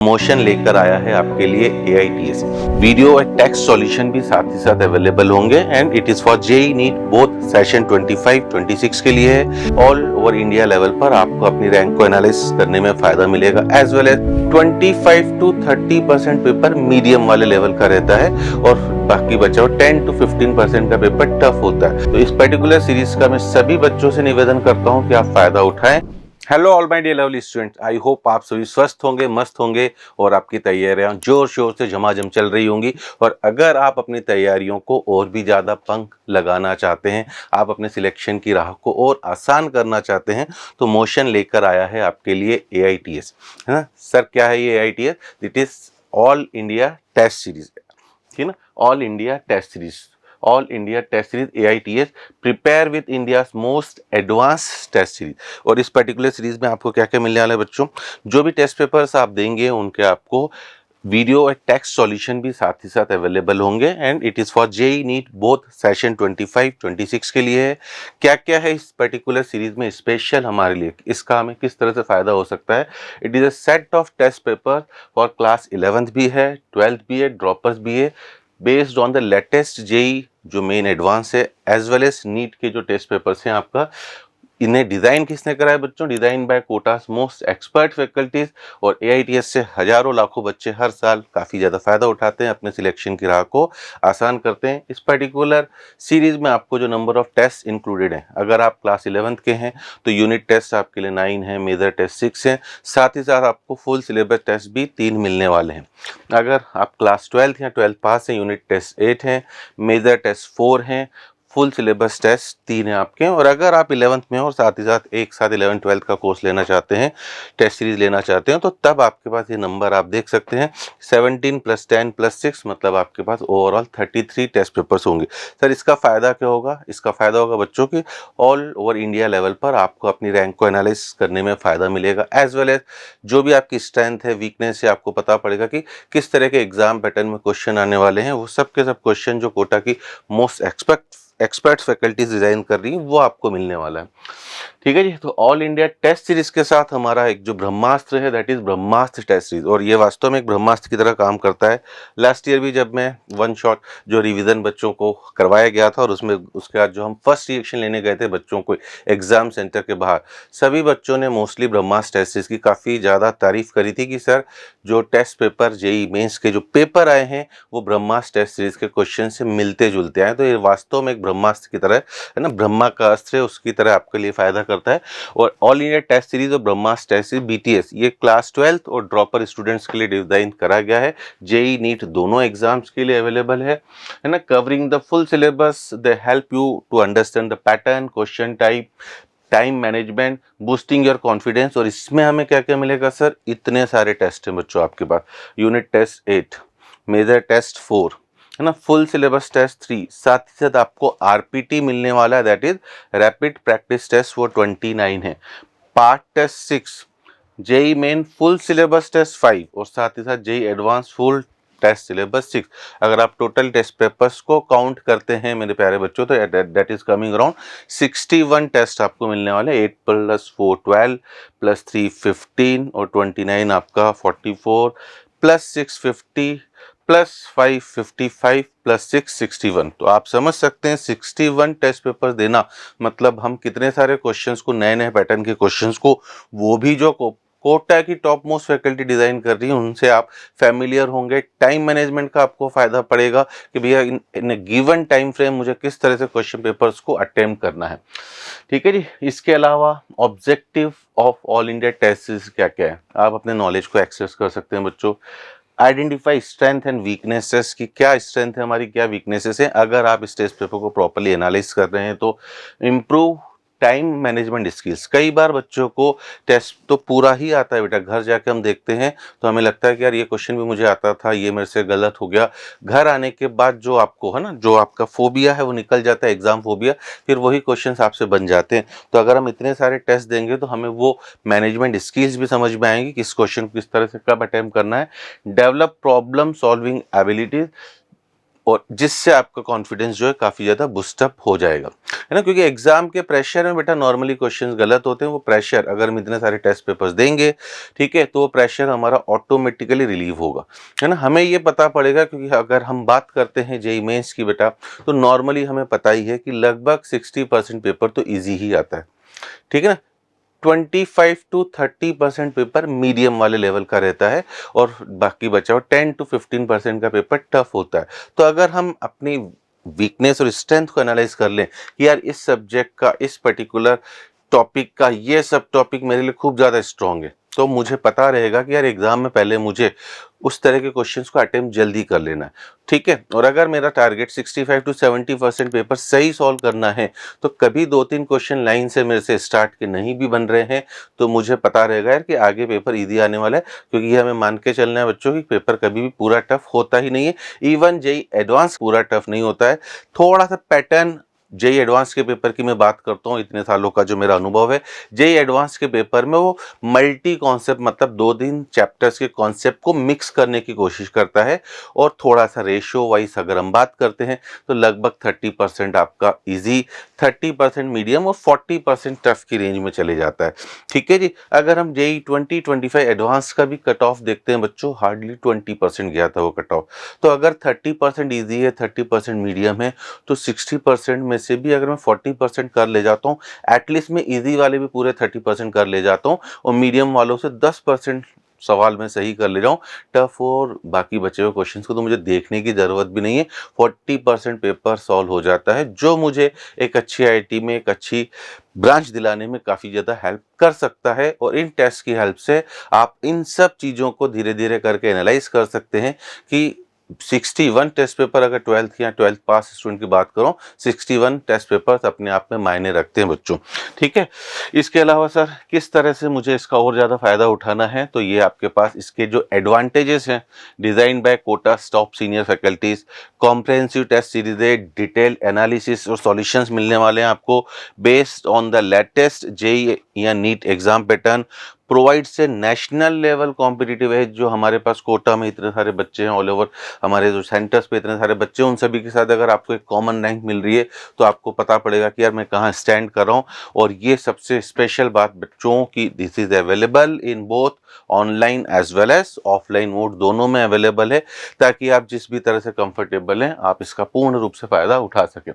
Motion लेकर आया है आपके लिए AITS वीडियो और टेक्स्ट सॉल्यूशन भी साथ ही साथ अवेलेबल होंगे and it is for JEE NEET both session 25-26 के लिए है। ऑल ओवर इंडिया लेवल पर आपको अपनी रैंक को एनालाइज करने में फायदा मिलेगा as well as 25 to 30% paper medium वाले लेवल का रहता है और बाकी बचा 10 to 15% का पेपर टफ होता है। तो इस पर्टिकुलर सीरीज का मैं सभी बच्चों से निवेदन करता हूँ कि आप फायदा उठाएं। Hello all my dear lovely students, I hope आप सभी स्वस्थ होंगे, मस्त होंगे और आपकी तैयारियां जोर शोर से झमाझम चल रही होंगी। और अगर आप अपनी तैयारियों को और भी ज़्यादा पंख लगाना चाहते हैं, आप अपने सिलेक्शन की राह को और आसान करना चाहते हैं, तो मोशन लेकर आया है आपके लिए AITS, है ना सर। क्या है ये AITS? It is all India test series, ठीक है ना, all India test series, all India test series AITS prepare with India most advance test series. और इस पर्टिकुलर सीरीज में आपको क्या क्या मिलने वाला है बच्चों? जो भी टेस्ट पेपर्स आप देंगे उनके आपको वीडियो और टेक्स्ट सॉल्यूशन भी साथ ही साथ अवेलेबल होंगे and it is for JEE NEET both session 25-26 के लिए है। क्या क्या है इस पर्टिकुलर सीरीज में स्पेशल हमारे लिए, इसका हमें किस तरह से फ़ायदा हो सकता है? It is a set of test paper for class 11th भी है, 12th भी है, ड्रॉपर्स भी है, based on the latest JEE जो मेन एडवांस है एज वेल एज नीट के जो टेस्ट पेपर्स हैं आपका। इन्हें डिज़ाइन किसने करा है बच्चों? Design by quotas most expert faculties. और AITS से हजारों लाखों बच्चे हर साल काफ़ी ज़्यादा फ़ायदा उठाते हैं, अपने सिलेक्शन की राह को आसान करते हैं। इस पर्टिकुलर सीरीज़ में आपको जो नंबर ऑफ टेस्ट इंक्लूडेड हैं, अगर आप क्लास 11th के हैं तो यूनिट टेस्ट आपके लिए 9 है, मेजर टेस्ट 6 हैं, साथ ही साथ आपको फुल सिलेबस टेस्ट भी 3 मिलने वाले हैं। अगर आप क्लास 12th या 12th पास हैं, यूनिट टेस्ट 8 हैं, मेजर टेस्ट 4 हैं, फुल सिलेबस टेस्ट 3 है आपके। और अगर आप 11th में हो और साथ ही साथ एक साथ 11th-12th का कोर्स लेना चाहते हैं, टेस्ट सीरीज लेना चाहते हैं, तो तब आपके पास ये नंबर आप देख सकते हैं 17 + 10 + 6, मतलब आपके पास ओवरऑल 33 टेस्ट पेपर्स होंगे। सर इसका फ़ायदा क्या होगा? इसका फ़ायदा होगा बच्चों की ऑल ओवर इंडिया लेवल पर आपको अपनी रैंक को एनालाइज करने में फ़ायदा मिलेगा एज वेल एज जो भी आपकी स्ट्रेंथ है, वीकनेस है, आपको पता पड़ेगा कि किस तरह के एग्जाम पैटर्न में क्वेश्चन आने वाले हैं। वो सब के सब क्वेश्चन जो कोटा की मोस्ट एक्सपर्ट फैकल्टीज डिजाइन कर रही है वो आपको मिलने वाला है। ठीक है जी। तो ऑल इंडिया टेस्ट सीरीज के साथ हमारा एक जो ब्रह्मास्त्र है that is Brahmastra test series, और ये वास्तव में एक ब्रह्मास्त्र की तरह काम करता है। लास्ट ईयर भी जब मैं वन शॉट जो रिवीजन बच्चों को करवाया गया था और उसमें उसके बाद जो हम फर्स्ट रिएक्शन लेने गए थे बच्चों को एग्जाम सेंटर के बाहर, सभी बच्चों ने मोस्टली ब्रह्मास्त्र टेस्ट सीरीज की काफ़ी ज़्यादा तारीफ करी थी कि सर जो टेस्ट पेपर JEE मेंस के जो पेपर आए हैं वो ब्रह्मास्त्र टेस्ट सीरीज के क्वेश्चन से मिलते जुलते आए। तो ये वास्तव में एक ब्रह्मास्त्र की तरह है ना, ब्रह्मा का अस्त्र है उसकी तरह आपके लिए फायदा करता है। और ऑल इंडिया टेस्ट सीरीज और ब्रह्मास्त्र टेस्ट सीरीज BTS ये क्लास 12th और ड्रॉपर स्टूडेंट्स के लिए डिजाइन करा गया है। JEE नीट दोनों एग्जाम्स के लिए अवेलेबल है ना, covering the full syllabus. They help you to understand the pattern, question type, time management, boosting your confidence. और इसमें हमें क्या क्या मिलेगा सर? इतने सारे टेस्ट हैं बच्चों आपके पास। यूनिट टेस्ट 8, मेजर टेस्ट 4, है ना, फुल सिलेबस टेस्ट 3, साथ ही साथ आपको RPT मिलने वाला है that is rapid practice test, वो 29 है। Part test 6, JEE main full syllabus test 5 और साथ ही साथ JEE advance full test syllabus 6। अगर आप टोटल टेस्ट पेपर्स को काउंट करते हैं मेरे प्यारे बच्चों तो that is coming around 61 test आपको मिलने वाले। 8 + 4 12 + 3 15 और 29 आपका 44 + 6 50 + 5 55 + 6 61। तो आप समझ सकते हैं 61 टेस्ट पेपर देना मतलब हम कितने सारे क्वेश्चंस को, नए नए पैटर्न के क्वेश्चंस को, वो भी जो कोटा की टॉप मोस्ट फैकल्टी डिजाइन कर रही है उनसे आप फैमिलियर होंगे। टाइम मैनेजमेंट का आपको फायदा पड़ेगा कि भैया इन गिवन टाइम फ्रेम मुझे किस तरह से क्वेश्चन पेपर्स को अटेम्प्ट करना है। ठीक है जी। इसके अलावा objective of all India test क्या क्या है, आप अपने नॉलेज को एक्सेस कर सकते हैं बच्चों। आइडेंटिफाई स्ट्रेंथ एंड वीकनेसेस की, क्या स्ट्रेंथ है हमारी, क्या वीकनेसेस है। अगर आप इस टेस्ट पेपर को प्रॉपर्ली एनालाइज कर रहे हैं तो इम्प्रूव टाइम मैनेजमेंट स्किल्स। कई बार बच्चों को टेस्ट तो पूरा ही आता है बेटा, घर जाके हम देखते हैं तो हमें लगता है कि यार ये क्वेश्चन भी मुझे आता था, ये मेरे से गलत हो गया। घर आने के बाद जो आपको है ना, जो आपका फोबिया है वो निकल जाता है, एग्जाम फोबिया, फिर वही क्वेश्चंस आपसे बन जाते हैं। तो अगर हम इतने सारे टेस्ट देंगे तो हमें वो मैनेजमेंट स्किल्स भी समझ में आएंगी, किस क्वेश्चन को किस तरह से कब अटेम्प्ट करना है। डेवलप प्रॉब्लम सॉल्विंग एबिलिटीज, और जिससे आपका कॉन्फिडेंस जो है काफ़ी ज़्यादा बूस्टअप हो जाएगा, है ना। क्योंकि एग्जाम के प्रेशर में बेटा नॉर्मली क्वेश्चंस गलत होते हैं। वो प्रेशर, अगर हम इतने सारे टेस्ट पेपर्स देंगे, ठीक है, तो वो प्रेशर हमारा ऑटोमेटिकली रिलीव होगा, है ना। हमें ये पता पड़ेगा, क्योंकि अगर हम बात करते हैं जेईई मेंस की बेटा, तो नॉर्मली हमें पता ही है कि लगभग 60% पेपर तो ईजी ही आता है, ठीक है ना। 25 to 30% पेपर मीडियम वाले लेवल का रहता है और बाकी बचा हुआ 10 to 15% का पेपर टफ होता है। तो अगर हम अपनी वीकनेस और स्ट्रेंथ को एनालाइज कर लें कि यार इस सब्जेक्ट का, इस पर्टिकुलर टॉपिक का ये सब टॉपिक मेरे लिए खूब ज़्यादा स्ट्रॉन्ग है, तो मुझे पता रहेगा कि यार एग्जाम में पहले मुझे उस तरह के क्वेश्चंस को अटेम्प्ट जल्दी कर लेना है, ठीक है। और अगर मेरा टारगेट 65 to 70% पेपर सही सॉल्व करना है, तो कभी 2-3 क्वेश्चन लाइन से मेरे से स्टार्ट के नहीं भी बन रहे हैं, तो मुझे पता रहेगा यार कि आगे पेपर ईजी आने वाला है। क्योंकि ये हमें मान के चलना है बच्चों की पेपर कभी भी पूरा टफ होता ही नहीं है। इवन जेईई एडवांस पूरा टफ नहीं होता है। थोड़ा सा पैटर्न, जेईई एडवांस के पेपर की मैं बात करता हूँ, इतने सालों का जो मेरा अनुभव है, जेईई एडवांस के पेपर में वो मल्टी कॉन्सेप्ट, मतलब 2-3 चैप्टर्स के कॉन्सेप्ट को मिक्स करने की कोशिश करता है। और थोड़ा सा रेशियो वाइज अगर हम बात करते हैं, तो लगभग 30% आपका इजी, 30% मीडियम और 40% टफ की रेंज में चले जाता है, ठीक है जी। अगर हम जेईई 2025 एडवांस का भी कट ऑफ देखते हैं बच्चों, हार्डली 20% गया था वो कट ऑफ। तो अगर 30% ईजी है, 30% मीडियम है, तो 60% में से भी अगर मैं 40% कर ले जाता हूँ, एटलीस्ट मैं इजी वाले भी पूरे 30% कर ले जाता हूँ, और मीडियम वालों से 10% सवाल मैं सही कर ले जाऊँ, टफ और बाकी बचे हुए क्वेश्चंस को तो मुझे देखने की ज़रूरत भी नहीं है, 40% पेपर सॉल्व हो जाता है, जो मुझे एक अच्छी आईआईटी में एक अच्छी ब्रांच दिलाने में काफ़ी ज़्यादा हेल्प कर सकता है। और इन टेस्ट की हेल्प से आप इन सब चीज़ों को धीरे धीरे करके एनालाइज कर सकते हैं कि 61 टेस्ट पेपर, अगर 12th या 12th पास स्टूडेंट की बात करूं, 61 टेस्ट पेपर अपने आप में मायने रखते हैं बच्चों, ठीक है। इसके अलावा सर किस तरह से मुझे इसका और ज़्यादा फायदा उठाना है, तो ये आपके पास इसके जो एडवांटेजेस हैं, design by Kota top senior faculties, comprehensive test series है, डिटेल एनालिसिस और सॉल्यूशंस मिलने वाले हैं आपको based on the latest JEE या नीट एग्जाम पैटर्न, प्रोवाइड से नेशनल लेवल कॉम्पिटिटिव है। जो हमारे पास कोटा में इतने सारे बच्चे हैं, ऑल ओवर हमारे जो सेंटर्स पे इतने सारे बच्चे हैं, उन सभी के साथ अगर आपको एक कॉमन रैंक मिल रही है, तो आपको पता पड़ेगा कि यार मैं कहाँ स्टैंड कर रहा हूँ। और ये सबसे स्पेशल बात बच्चों की, this is available in both online as well as offline mode, दोनों में अवेलेबल है, ताकि आप जिस भी तरह से कंफर्टेबल हैं आप इसका पूर्ण रूप से फ़ायदा उठा सकें,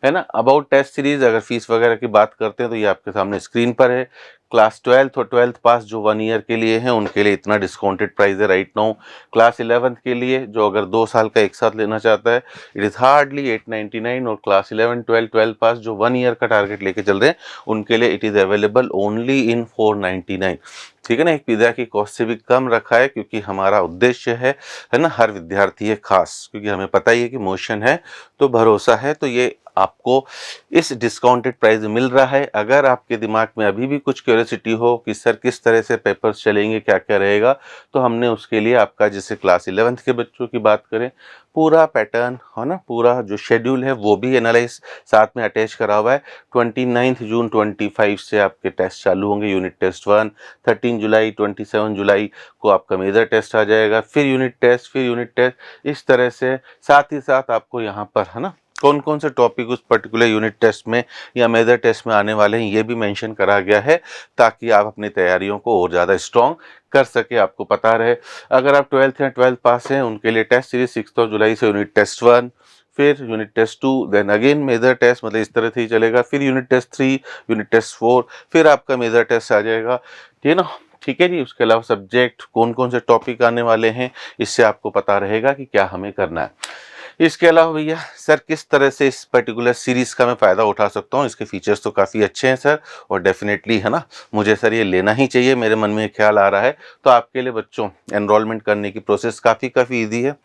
है ना। अबाउट टेस्ट सीरीज, अगर फीस वगैरह की बात करते हैं तो ये आपके सामने स्क्रीन पर है। क्लास 12th और 12th पास जो 1 ईयर के लिए हैं, उनके लिए इतना डिस्काउंटेड प्राइस है राइट नाउ। क्लास 11th के लिए जो अगर 2 साल का एक साथ लेना चाहता है, इट इज़ हार्डली 899। और क्लास 11, 12, 12 पास जो 1 ईयर का टारगेट लेके चल रहे हैं, उनके लिए it is available only in 499, ठीक है ना। एक पिज़्ज़ा की कॉस्ट से भी कम रखा है, क्योंकि हमारा उद्देश्य है ना, हर विद्यार्थी है खास, क्योंकि हमें पता ही है कि मोशन है तो भरोसा है। तो ये आपको इस डिस्काउंटेड प्राइस मिल रहा है। अगर आपके दिमाग में अभी भी कुछ क्यूरियोसिटी हो कि सर किस तरह से पेपर्स चलेंगे, क्या क्या रहेगा, तो हमने उसके लिए आपका, जैसे क्लास 11th के बच्चों की बात करें, पूरा पैटर्न है ना, पूरा जो शेड्यूल है वो भी एनालाइज साथ में अटैच करा हुआ है। 29 जून 25 से आपके टेस्ट चालू होंगे, यूनिट टेस्ट 1, 13 जुलाई 27 जुलाई को आपका मेजर टेस्ट आ जाएगा, फिर यूनिट टेस्ट, फिर यूनिट टेस्ट, इस तरह से। साथ ही साथ आपको यहाँ पर है ना कौन कौन से टॉपिक उस पर्टिकुलर यूनिट टेस्ट में या मेजर टेस्ट में आने वाले हैं, ये भी मेंशन करा गया है, ताकि आप अपनी तैयारियों को और ज़्यादा स्ट्रॉन्ग कर सके, आपको पता रहे। अगर आप 12th या 12th पास हैं, उनके लिए टेस्ट सीरीज 6 जुलाई से यूनिट टेस्ट 1, फिर unit test 2, then again major test, मतलब इस तरह से ही चलेगा, फिर यूनिट टेस्ट 3, यूनिट टेस्ट 4, फिर आपका मेजर टेस्ट आ जाएगा, ठीक है ना। ठीक है जी। उसके अलावा सब्जेक्ट कौन कौन से टॉपिक आने वाले हैं, इससे आपको पता रहेगा कि क्या हमें करना है। इसके अलावा भैया सर किस तरह से इस पर्टिकुलर सीरीज़ का मैं फ़ायदा उठा सकता हूँ, इसके फीचर्स तो काफ़ी अच्छे हैं सर, और डेफिनेटली है ना, मुझे सर ये लेना ही चाहिए, मेरे मन में ख्याल आ रहा है। तो आपके लिए बच्चों एनरोलमेंट करने की प्रोसेस काफ़ी ईजी है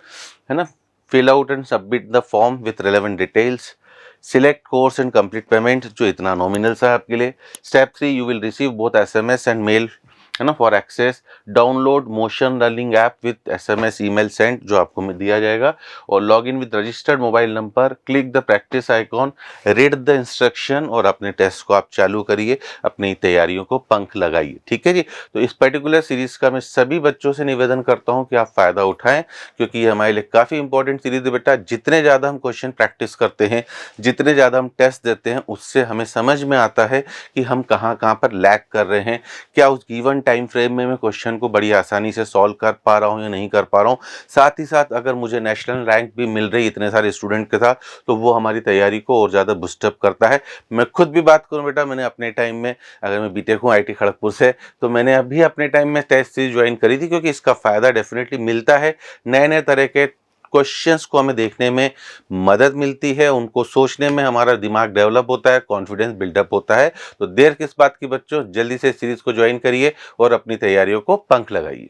ना। Fill out and submit the form with relevant details, select course and complete payment, जो इतना नॉमिनल सा है आपके लिए। Step 3, you will receive both SMS and mail, है ना। For access download motion learning app with SMS email send, जो आपको दिया जाएगा, और log in with registered mobile number, click the practice icon, read the instruction और अपने test को आप चालू करिए, अपनी तैयारियों को पंख लगाइए। ठीक है जी। तो इस पर्टिकुलर सीरीज का मैं सभी बच्चों से निवेदन करता हूं कि आप फायदा उठाएं, क्योंकि ये हमारे लिए काफी इंपॉर्टेंट सीरीज है बेटा। जितने ज्यादा हम क्वेश्चन प्रैक्टिस करते हैं, जितने ज्यादा हम टेस्ट देते हैं, उससे हमें समझ में आता है कि हम कहाँ कहाँ पर लैग कर रहे हैं, क्या उस गिवन टाइम फ्रेम में मैं क्वेश्चन को बड़ी आसानी से सॉल्व कर पा रहा हूँ या नहीं कर पा रहा हूँ। साथ ही साथ अगर मुझे नेशनल रैंक भी मिल रही इतने सारे स्टूडेंट के साथ, तो वो हमारी तैयारी को और ज़्यादा बूस्टअप करता है। मैं खुद भी बात करूं बेटा, मैंने अपने टाइम में, अगर मैं बीटेक हूँ IIT खड़गपुर से, तो मैंने अभी अपने टाइम में टेस्ट सीरीज ज्वाइन करी थी, क्योंकि इसका फ़ायदा डेफिनेटली मिलता है। नए नए तरह के क्वेश्चंस को हमें देखने में मदद मिलती है, उनको सोचने में हमारा दिमाग डेवलप होता है, कॉन्फिडेंस बिल्डअप होता है। तो देर किस बात की बच्चों, जल्दी से सीरीज को ज्वाइन करिए और अपनी तैयारियों को पंख लगाइए।